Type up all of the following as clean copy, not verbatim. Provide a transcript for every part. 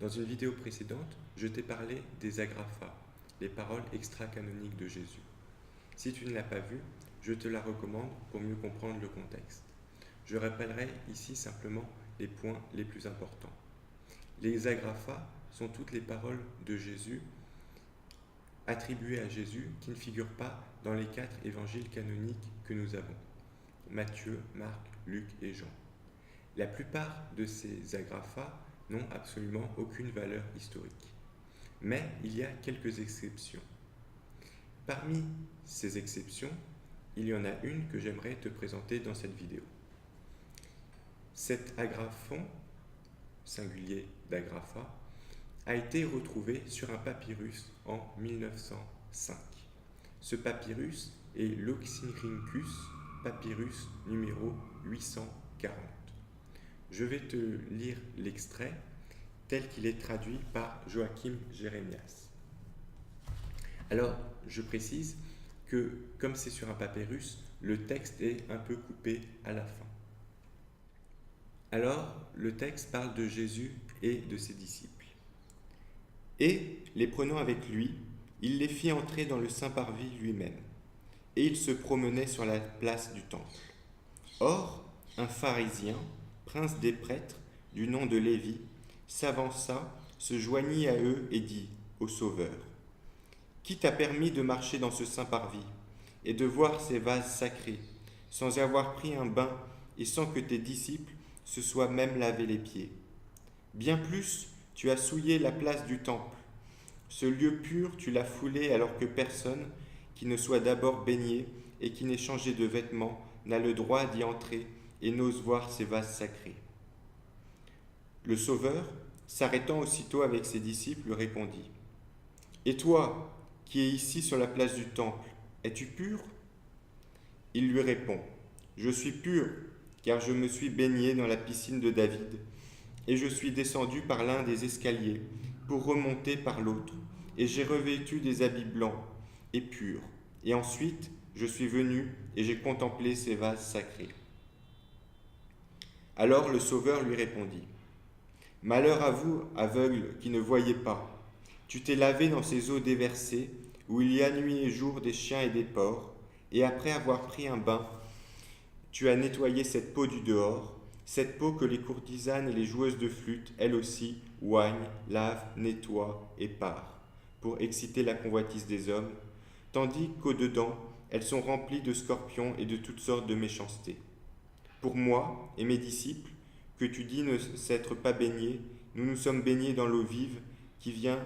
Dans une vidéo précédente, je t'ai parlé des agrafas, les paroles extra-canoniques de Jésus. Si tu ne l'as pas vue, je te la recommande pour mieux comprendre le contexte. Je rappellerai ici simplement les points les plus importants. Les agrafas sont toutes les paroles de Jésus attribuées à Jésus qui ne figurent pas dans les 4 évangiles canoniques que nous avons, Matthieu, Marc, Luc et Jean. La plupart de ces agrafas n'ont absolument aucune valeur historique. Mais il y a quelques exceptions. Parmi ces exceptions, il y en a une que j'aimerais te présenter dans cette vidéo. Cet agraphon, singulier d'agrafa, a été retrouvé sur un papyrus en 1905. Ce papyrus est l'Oxyrhynchus papyrus numéro 840. Je vais te lire l'extrait tel qu'il est traduit par Joachim Jérémias. Alors, je précise que, comme c'est sur un papyrus, le texte est un peu coupé à la fin. Alors, le texte parle de Jésus et de ses disciples. Et, les prenant avec lui, il les fit entrer dans le Saint-Parvis lui-même, et il se promenait sur la place du temple. Or, un pharisien, prince des prêtres, du nom de Lévi, s'avança, se joignit à eux et dit au Sauveur: Qui t'a permis de marcher dans ce Saint-Parvis et de voir ces vases sacrés, sans avoir pris un bain et sans que tes disciples se soient même lavé les pieds? Bien plus, tu as souillé la place du temple. Ce lieu pur, tu l'as foulé alors que personne, qui ne soit d'abord baigné et qui n'ait changé de vêtements, n'a le droit d'y entrer et n'ose voir ces vases sacrés. Le Sauveur, s'arrêtant aussitôt avec ses disciples, lui répondit: Et toi, qui es ici sur la place du temple, es-tu pur? Il lui répond: Je suis pur, car je me suis baigné dans la piscine de David, et je suis descendu par l'un des escaliers pour remonter par l'autre, et j'ai revêtu des habits blancs et purs, et ensuite je suis venu et j'ai contemplé ces vases sacrés. Alors le Sauveur lui répondit: Malheur à vous, aveugles, qui ne voyez pas. Tu t'es lavé dans ces eaux déversées, où il y a nuit et jour des chiens et des porcs, et après avoir pris un bain, tu as nettoyé cette peau du dehors, cette peau que les courtisanes et les joueuses de flûte, elles aussi, oignent, lavent, nettoient et parent, pour exciter la convoitise des hommes, tandis qu'au-dedans, elles sont remplies de scorpions et de toutes sortes de méchancetés. Pour moi et mes disciples, que tu dis ne s'être pas baignés, nous nous sommes baignés dans l'eau vive qui vient.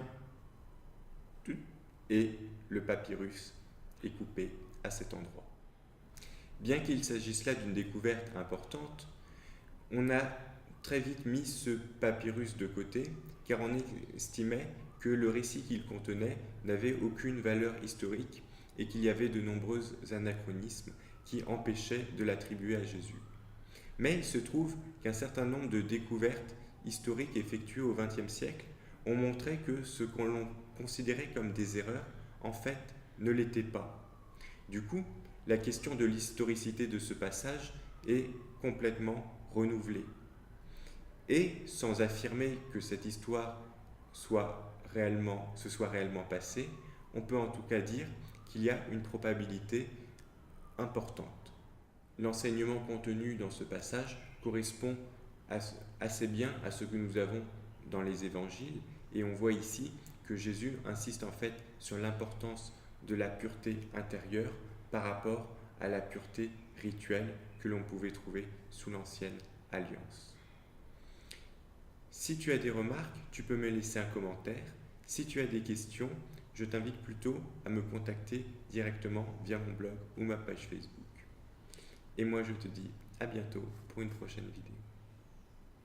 Et le papyrus est coupé à cet endroit. Bien qu'il s'agisse là d'une découverte importante, on a très vite mis ce papyrus de côté, car on estimait que le récit qu'il contenait n'avait aucune valeur historique et qu'il y avait de nombreux anachronismes qui empêchaient de l'attribuer à Jésus. Mais il se trouve qu'un certain nombre de découvertes historiques effectuées au XXe siècle ont montré que ce qu'on considérait comme des erreurs, en fait, ne l'était pas. Du coup, la question de l'historicité de ce passage est complètement renouvelée. Et sans affirmer que cette histoire se soit réellement passée, on peut en tout cas dire qu'il y a une probabilité importante. L'enseignement contenu dans ce passage correspond assez bien à ce que nous avons dans les évangiles, et on voit ici que Jésus insiste en fait sur l'importance de la pureté intérieure par rapport à la pureté rituelle que l'on pouvait trouver sous l'ancienne alliance. Si tu as des remarques, tu peux me laisser un commentaire. Si tu as des questions, je t'invite plutôt à me contacter directement via mon blog ou ma page Facebook. Et moi je te dis à bientôt pour une prochaine vidéo.